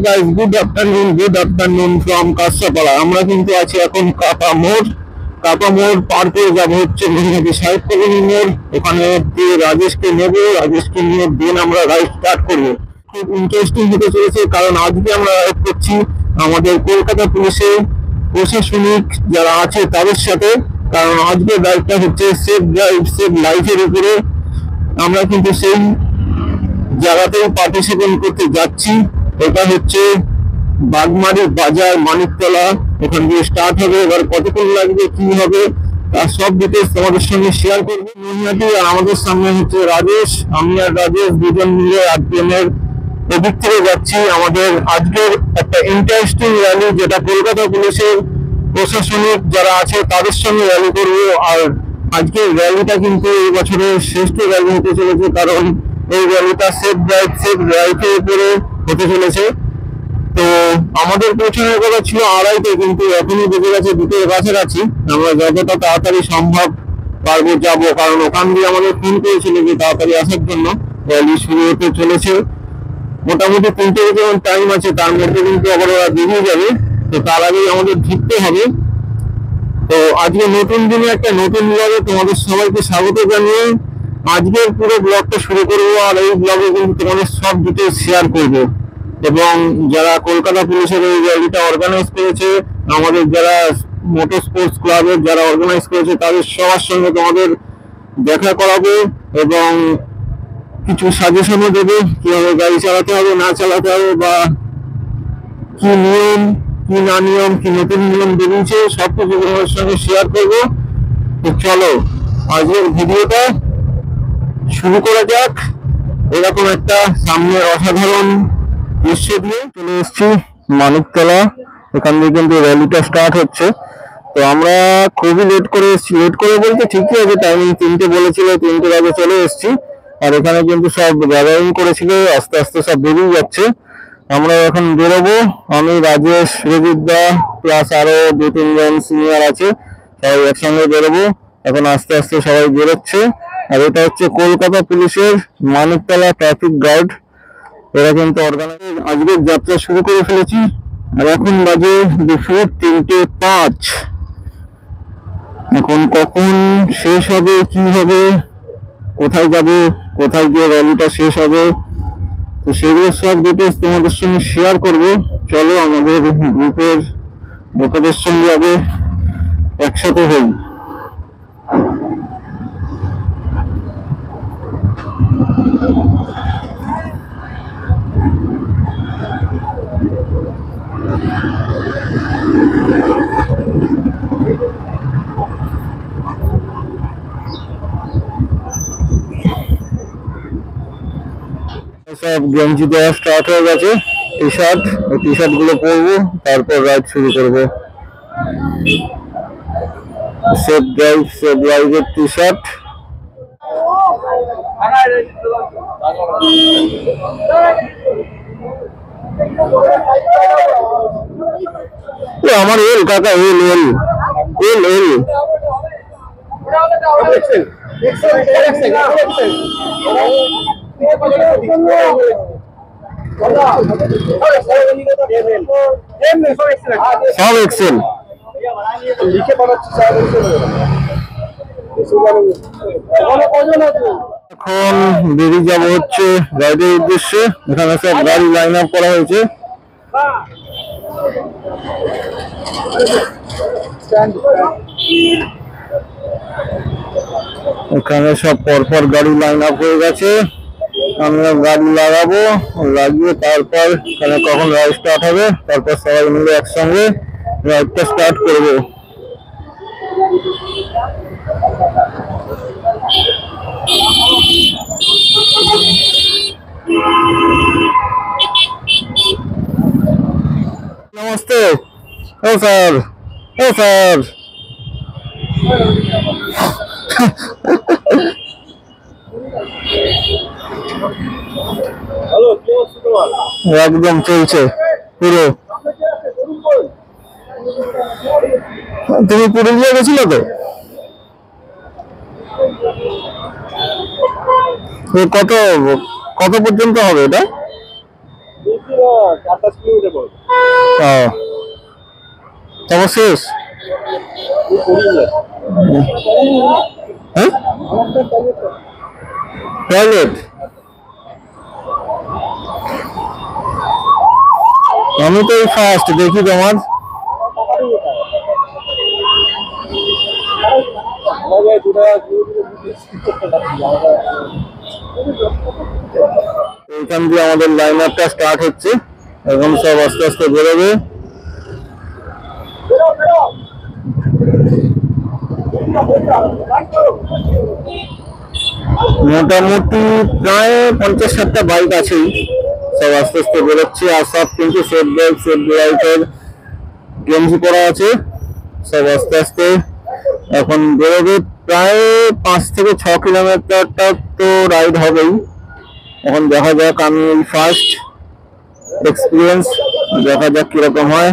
guys, good afternoon from Kanchrapara. আমরা কিন্তু আছি এখন কাপা মোড় পার করে যাবো হচ্ছে মহিনাদি সাহেব কলোনি মোড়। ওখানে রাজেশকে নিয়ে দিন আমরা রাইড স্টার্ট করবো। খুব ইন্টারেস্টিং হতে চলেছে, কারণ আজকে আমরা রাইড করছি আমাদের কলকাতা পুলিশের প্রশাসনিক যারা আছে তাদের সাথে। কারণ আজকে রাইডটা হচ্ছে সেফ ড্রাইভ সেভ লাইফের উপরে। আমরা কিন্তু সেই জায়গাতেও পার্টিসিপেট করতে যাচ্ছি। এটা হচ্ছে বাগমারি বাজার মানিকতলা, ওখান দিয়ে স্টার্ট হবে। এবার কতক্ষণ লাগবে কি হবে তার সব ডিটেলস তোমাদের সঙ্গে শেয়ার করবো। মহিনাটি আর আমাদের সামনে হচ্ছে রাজেশ, আমি আর রাজেশ দুজন মিলে আরপিএমের ওদিক থেকে যাচ্ছি আমাদের আজকের একটা ইন্টারেস্টিং র্যালি, যেটা কলকাতা পুলিশের প্রশাসনিক যারা আছে তাদের সঙ্গে র্যালি করবো। আর আজকের র্যালিটা কিন্তু এই বছরের শ্রেষ্ঠ র্যালি হতে চলেছে, কারণ এই র্যালিটা সেফ ড্রাইভের উপরে হতে চলেছে। তো আমাদের পৌঁছানোর কথা ছিল 2:30, কিন্তু এখনই বেজে গেছে 2টোর কাছাকাছি। আমরা যতটা তাড়াতাড়ি সম্ভব পারবো যাবো, কারণ ওখান দিয়ে আমাদের ফোন করেছিল যে তাড়াতাড়ি আসার জন্য। র্যালি শুরু হতে চলেছে, মোটামুটি 3টে যেমন টাইম আছে, তার মধ্যে কিন্তু আবার ওরা বেরিয়ে যাবে। তো তার আগেই আমাদের ঢুকতে হবে। তো আজকে নতুন দিনে একটা নতুন ব্লগে তোমাদের সবাইকে স্বাগত জানিয়ে আজকের পুরো ব্লগটা শুরু করবো। আর এই ব্লগে কিন্তু তোমাদের সব ডিটেলস শেয়ার করবো। এবং যারা কলকাতা পুলিশের এই র্যালিটা অর্গানাইজ করেছে, আমাদের যারা মোটর স্পোর্টস ক্লাবের যারা অর্গানাইজ করেছে, তাদের সবার সঙ্গে তোমাদের দেখা করাবো এবং কিছু সাজেশনও দেবে কিভাবে গাড়ি চালাতে হবে না চালাতে হবে, বা কি নিয়ম কি না নিয়ম, কি নতুন নিয়ম বেরিয়েছে, সবকিছু তোমাদের সঙ্গে শেয়ার করবো। তো চলো আজকের ভিডিওটা শুরু করা যাক। এরকম একটা সামনের অসাধারণ দৃশ্য দিয়ে চলে এসেছি মানিকতলা। এখান দিয়ে কিন্তু র্যালিটা স্টার্ট হচ্ছে। তো আমরা খুবই লেট করে এসেছি, বলতে ঠিকই আছে, টাইমিং 3টে বলেছিল, 3টের আগে চলে এসেছি। আর এখানে কিন্তু সব গ্যাদারিং করেছিল, আস্তে আস্তে সব বেরিয়ে যাচ্ছে। আমরা এখন বেরোবো, আমি রাজেশ, রবিদা প্লাস আরো 2-3জন সিনিয়র আছে, সবাই একসঙ্গে বেরোবো। এখন আস্তে আস্তে সবাই বেরোচ্ছে। আর এটা হচ্ছে কলকাতা পুলিশের মানিকতলা ট্রাফিক গার্ড। এরা কিন্তু অর্গানাইজ আজকের যাত্রা শুরু করে ফেলেছি। আর এখন বাজে দুপুর 3:05। এখন কখন শেষ হবে, কি হবে, কোথায় যাবে, কোথায় গিয়ে র্যালিটা শেষ হবে, তো সেগুলো সব ডিটেলস তোমাদের সঙ্গে শেয়ার করবো। চলো আমাদের গ্রুপের লোকেদের সঙ্গে আগে একসাথে হই। সব গেঞ্জি দেওয়া স্টার্ট হয়ে গেছে, টি শার্ট গুলো পরবো, তারপর রাইড শুরু করবো। সেফ ড্রাইভের টি শার্ট। আমার এল কাকা, এল এল এল এল সব এক্সেল লিখে পাঠাচ্ছি। এখন বেরিয়ে যাবো হচ্ছে রাইডের উদ্দেশ্যে। এখানে সব গাড়ি লাইন আপ করা হয়েছে। এখানে সব পরপর গাড়ি লাইন আপ হয়ে গেছে। আমরা গাড়ি লাগাবো, লাগিয়ে তারপর এখানে কখন রাইড স্টার্ট হবে, তারপর সবাই মিলে একসঙ্গে রাইডটা স্টার্ট করবো। नमस्ते। ओ सर, ओ सर। একদম চলছে পুরো। তুমি পুরুলিয়া গেছিলে তো? কত কত পর্যন্ত হবে এটা? তবে শেষ টয়লেট আমি তো ফার্স্ট দেখি তোমার এইখান দিয়ে আমাদের লাইন আপটা স্টার্ট হচ্ছে এখন সব আস্তে আস্তে বেরোবে মোটামুটি প্রায় 50-60টা বাইক আছেই সব আস্তে আস্তে বেরোচ্ছে আর সব কিন্তু সেফ ড্রাইভের গেঞ্জি পরা আছে সব আস্তে আস্তে এখন বেরোবে প্রায় 5 থেকে 6 কিলোমিটারটা তো রাইড হবেই এখন দেখা যাক আমি ফার্স্ট এক্সপিরিয়েন্স দেখা যাক কিরকম হয়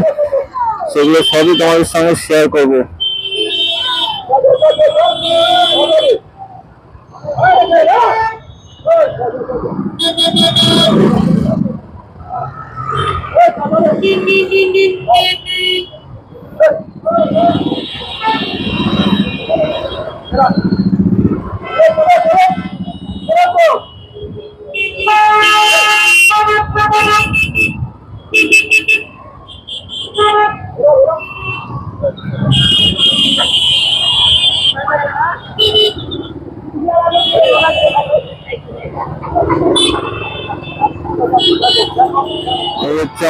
সেগুলো সবই তোমাদের সঙ্গে শেয়ার করবো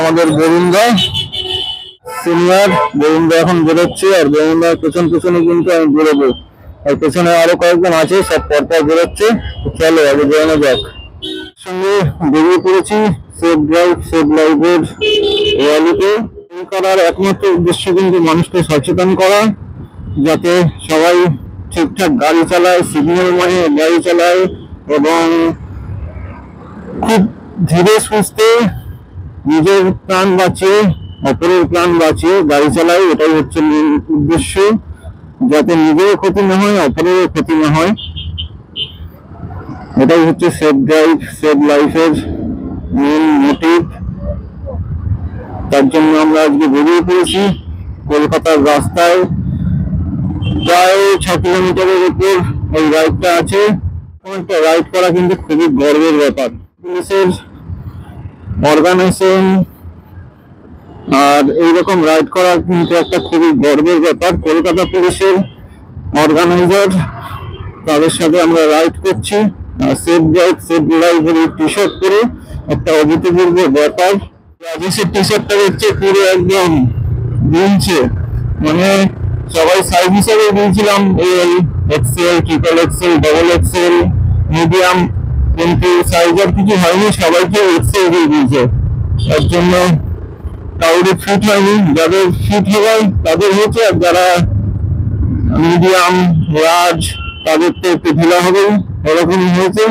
আমাদের বরুণদা সিনিয়র বরুণদা এখন বেরোচ্ছে আর বরুণদার পেছনে কিন্তু আমি বেরোবো আর পেছনে আরো কয়েকজন আছে সব পরপর বেরোচ্ছে চলো আগে বেরোনো যাক সঙ্গে বেরিয়ে পড়েছি সেফ ড্রাইভ সেফ লাইফের র্যালিতে করার একমাত্র উদ্দেশ্য কিন্তু মানুষকে সচেতন করা যাতে সবাই ঠিকঠাক গাড়ি চালায় সিগন্যাল মানে গাড়ি চালায় এবং খুব ধীরে সুস্থে নিজের প্রাণ বাঁচিয়ে অপরের প্রাণ বাঁচিয়ে গাড়ি চালায় এটাই হচ্ছে মূল উদ্দেশ্য যাতে নিজের ক্ষতি না হয় অপরের ক্ষতি না হয় এটাই হচ্ছে সেফ ড্রাইভ সেফ লাইফের মেন মোটিভ তার জন্য আমরা আজকে বেরিয়ে পড়েছি কলকাতার রাস্তায় প্রায় 6 কিলোমিটারের উপর এই রাইডটা আছে একটা রাইড করা কিন্তু খুবই গর্বের ব্যাপার পুলিশের অর্গানাইজেশন আর এইরকম রাইড করা কিন্তু একটা খুবই গর্বের ব্যাপার কলকাতা পুলিশের অর্গানাইজার তাদের সাথে আমরা রাইড করছি সেফ ড্রাইভ সেফ লাইফের টি শার্ট পরে একটা অভূতপূর্ব ব্যাপার রাজেশের টি শার্টটা হচ্ছে পুরো একদম দিনছে মানে সবাই সাইজ হিসেবে দিয়েছিলাম L XL triple XL double XL medium কিন্তু সাইজ আর কিছু হয়নি সবাইকে এক্সেল দিয়ে দিয়েছে তার জন্য কাউরে ফিট হয়নি যাদের ফিট হয় তাদের হয়েছে আর যারা মিডিয়াম লার্জ তাদের তো একটু ঢিলা হবে এরকমই হয়েছে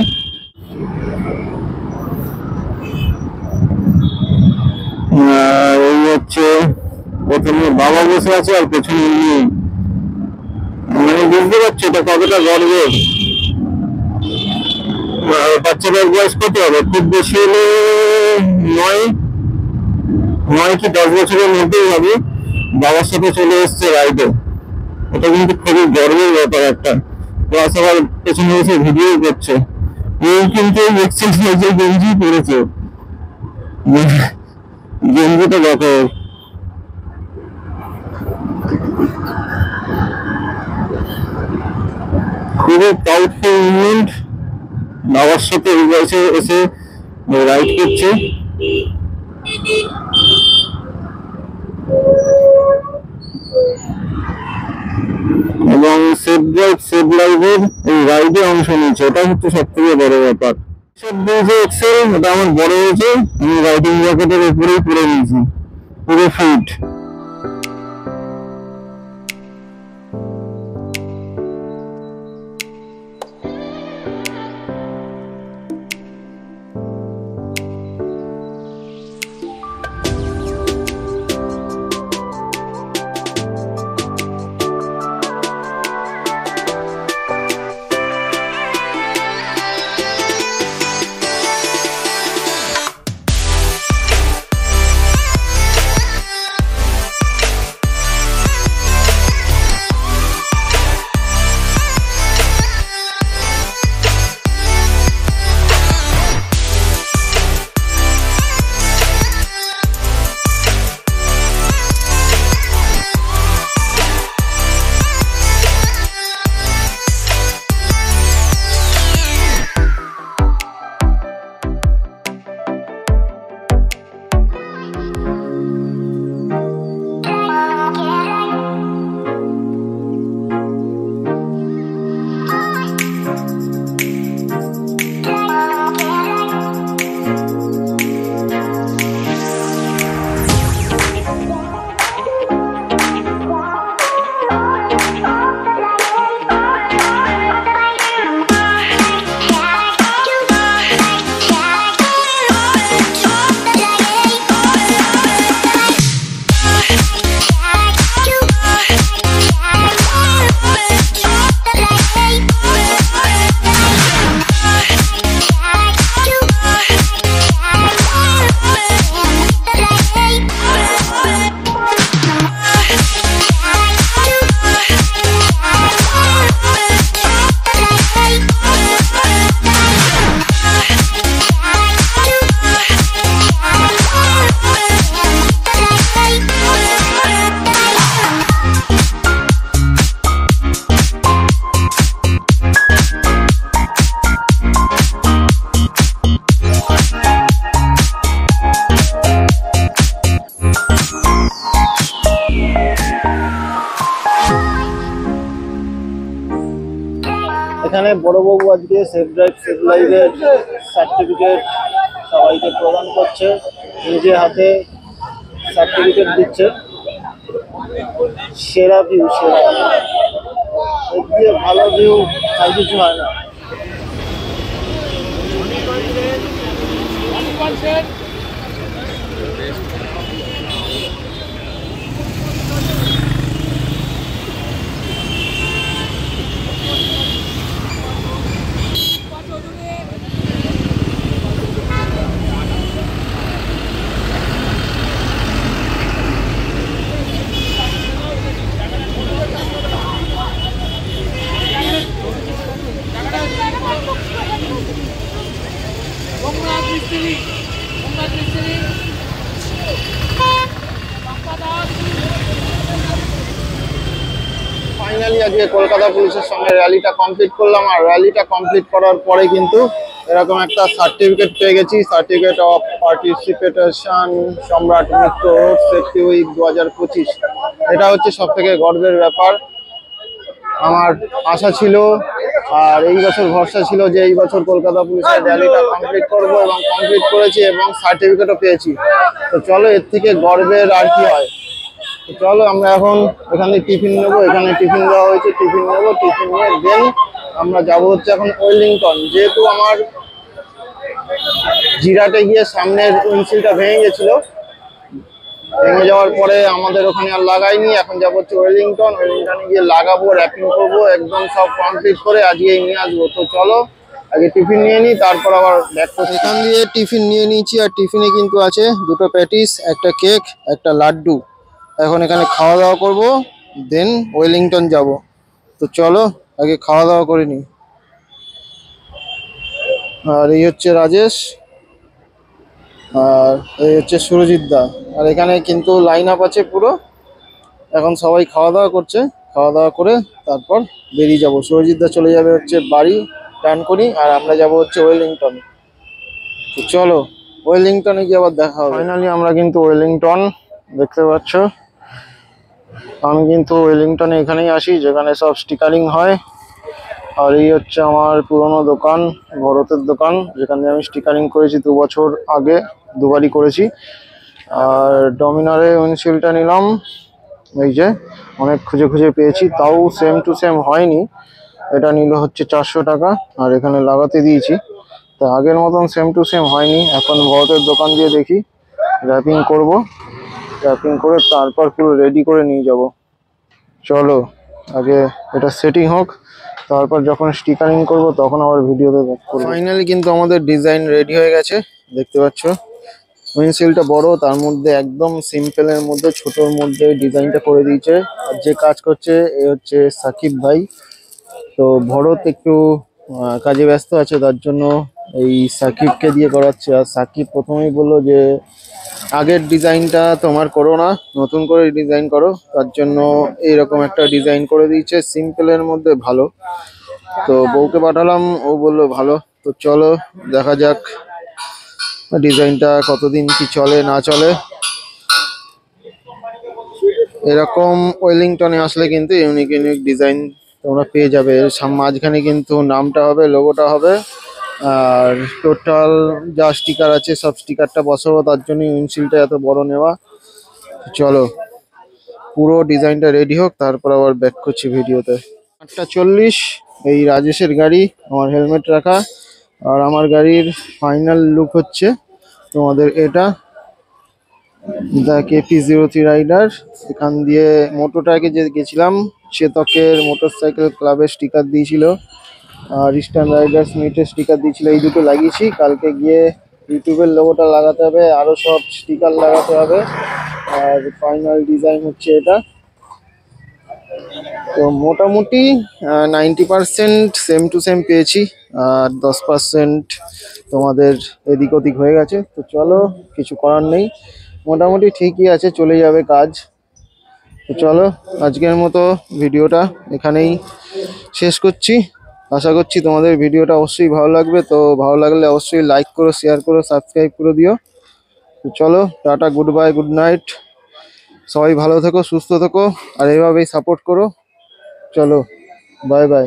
এই হচ্ছে প্রথমে বাবা বসে আছে আর পেছনে মানে বুঝতে পারছি এটা কতটা গর্বের বাচ্চাদের বয়স কত হবে খুব বেশি হলে 9 কি 10 বছরের মধ্যেই হবে বাবার সাথে চলে এসছে রাইডে এটা কিন্তু খুবই গর্বের ব্যাপার একটা প্লাস আবার পেছনে এসে ভিডিও করছে এই কিন্তু এক্সারসাইজের গেঞ্জি পরেছে গেঞ্জিটা দেখো খুবই প্রাউডফুল মুভমেন্ট বাবার সাথে এই বয়সে এসে রাইড করছে এবং সেফ ড্রাইভ সেফ লাইফের এই রাইডে অংশ নিচ্ছে এটা হচ্ছে সব থেকে বড় ব্যাপার এক্সেল এটা আমার বড় হয়েছে আমি রাইডিং জ্যাকেটের উপরেই পরে নিয়েছি পুরো ফিট এখানে বড়বাবু আজকে সেফ ড্রাইভ সেফ লাইভের সার্টিফিকেট সবাইকে প্রদান করছে, নিজে হাতে সার্টিফিকেট দিচ্ছে। সেরা ভিউ, সেরা, এর দিয়ে ভালো ভিউ আর কিছু হয় না। ফাইনালি আজকে কলকাতা পুলিশের সঙ্গে র্যালিটা কমপ্লিট করলাম, আর র্যালিটা কমপ্লিট করার পরে কিন্তু এরকম একটা সার্টিফিকেট পেয়ে গেছি, সার্টিফিকেট অফ পার্টিসিপেশন সম্রাট মিত্র রোড সেফটি উইক 2025। এটা হচ্ছে সব থেকে গর্বের ব্যাপার। আমার আশা ছিল আর এই বছর ভরসা ছিল যে এই বছর কলকাতা পুলিশের র্যালিটা কমপ্লিট করব, এবং কমপ্লিট করেছি এবং সার্টিফিকেটও পেয়েছি। তো চলো, এর থেকে গর্বের আর কি হয়। তো চলো আমরা এখন এখানে টিফিন নেবো, এখানে টিফিন দেওয়া হয়েছে, টিফিন নেবো, টিফিন নিয়ে দেন আমরা যাবো হচ্ছে এখন ওয়েলিংটন। যেহেতু আমার জিরাটে গিয়ে সামনের উইন্ডশিল্ডটা ভেঙে গেছিল, ভেঙে যাওয়ার পরে আমাদের ওখানে আর লাগাইনি, এখন যাবো হচ্ছে ওয়েলিংটন। ওয়েলিংটনে গিয়ে লাগাবো, র্যাপিং করবো, একদম সব কমপ্লিট করে আজকেই নিয়ে আসবো। তো চলো আগে টিফিন নিয়ে নিই, তারপর আবার ব্যাক করছি। এখান দিয়ে টিফিন নিয়ে নিয়েছি, আর টিফিনে কিন্তু আছে দুটো প্যাটিস, একটা কেক, একটা লাড্ডু। এখন এখানে খাওয়া দাওয়া করবো, দেন ওয়েলিংটন যাব। তো চলো আগে খাওয়া দাওয়া করে নিই। আর এই হচ্ছে রাজেশ, আর এই হচ্ছে সুরজিৎ দা। আর এখানে কিন্তু লাইন আপ আছে পুরো। এখন সবাই খাওয়া দাওয়া করছে, খাওয়া দাওয়া করে তারপর বেরিয়ে যাব। সুরজিৎ দা চলে যাবে হচ্ছে বাড়ি ডানকুনি, আর আমরা যাব হচ্ছে ওয়েলিংটন। তো চলো ওয়েলিংটনে গিয়ে আবার দেখা হবে। ফাইনালি আমরা কিন্তু ওয়েলিংটন, দেখতে পাচ্ছ আমি কিন্তু ওয়েলিংটনে এখানেই আসি যেখানে সব স্টিকারিং হয়। আর এই হচ্ছে আমার পুরনো দোকান, ভরতের দোকান, যেখানে আমি স্টিকারিং করেছি 2 বছর আগে, দুবারই করেছি। আর ডমিনারে উইন্ডশিল্ডটা নিলাম, এই যে অনেক খুঁজে খুঁজে পেয়েছি, তাও সেম টু সেম হয়নি। এটা নিল হচ্ছে 400 টাকা, আর এখানে লাগাতে দিয়েছি। তা আগের মতন সেম টু সেম হয়নি। এখন ভরতের দোকান দিয়ে দেখি র্যাপিং করব, র্যাপিং করে তারপর পুরো রেডি করে নিয়ে যাব। চলো আগে এটা সেটিং হোক, তারপর যখন স্টিকারিং করব তখন আবার ভিডিওতে ব্যাক করব। ফাইনালি কিন্তু আমাদের ডিজাইন রেডি হয়ে গেছে, দেখতে পাচ্ছ। উইন্ডশিল্ডটা বড়, তার মধ্যে একদম সিম্পলের মধ্যে ছোটোর মধ্যে ডিজাইনটা করে দিয়েছে। আর যে কাজ করছে এ হচ্ছে সাকিব ভাই। তো ভরত একটু কাজে ব্যস্ত আছে, তার জন্য এই সাকিবকে দিয়ে করাচ্ছে। আর সাকিব প্রথমেই বললো যে আগের ডিজাইনটা তোমার করো না, নতুন করে ডিজাইন করো। তার জন্য এইরকম একটা ডিজাইন করে দিয়েছে, সিম্পলের মধ্যে ভালো। তো বউকে পাঠালাম, ও বললো ভালো। তো চলো দেখা যাক ডিজাইনটা কতদিন কি চলে না চলে। এরকম ওয়েলিংটনে আসলে কিন্তু ইউনিক ইউনিক ডিজাইন তোমরা পেয়ে যাবে। মাঝখানে কিন্তু নামটা হবে, লোগোটা হবে, আর টোটাল যা স্টিকার আছে সব স্টিকারটা বসাবো, তার জন্য উইন্ডশিল্ডটা এত বড় নেওয়া। চলো পুরো ডিজাইনটা রেডি হোক, তারপর আবার ব্যাক করছি ভিডিওতে। 8:40, এই রাজেশের গাড়ি, আমার হেলমেট রাখা। আর আমার গাড়ির ফাইনাল লুক হচ্ছে তোমাদের এটা, দ্য KP03 রাইডার। এখান দিয়ে মোটোটাকে যে গেছিলাম, চেতকের মোটরসাইকেল ক্লাবের স্টিকার দিয়েছিল, আর ইস্টার্ন রাইডার্স মিটের স্টিকার দিয়েছিল। এই দুটো লাগিয়েছি। কালকে গিয়ে ইউটিউবের লোগোটা লাগাতে হবে, আরও সব স্টিকার লাগাতে হবে। আর ফাইনাল ডিজাইন হচ্ছে এটা। তো মোটামুটি 90% সেম টু সেম পেয়েছি, আর 10% তোমাদের এদিক ওদিক হয়ে গেছে। তো চলো কিছু করার নেই, মোটামুটি ঠিকই আছে, চলে যাবে কাজ। তো চলো আজকের মতো ভিডিওটা এখানেই শেষ করছি। আশা করছি তোমাদের ভিডিওটা অবশ্যই ভালো লাগবে। তো ভালো লাগলে অবশ্যই লাইক করো, শেয়ার করো, সাবস্ক্রাইব করে দিও। তো চলো tata, good bye, good night. সবাই ভালো থেকো, সুস্থ থেকো, আর এভাবেই সাপোর্ট করো। চলো বাই বাই।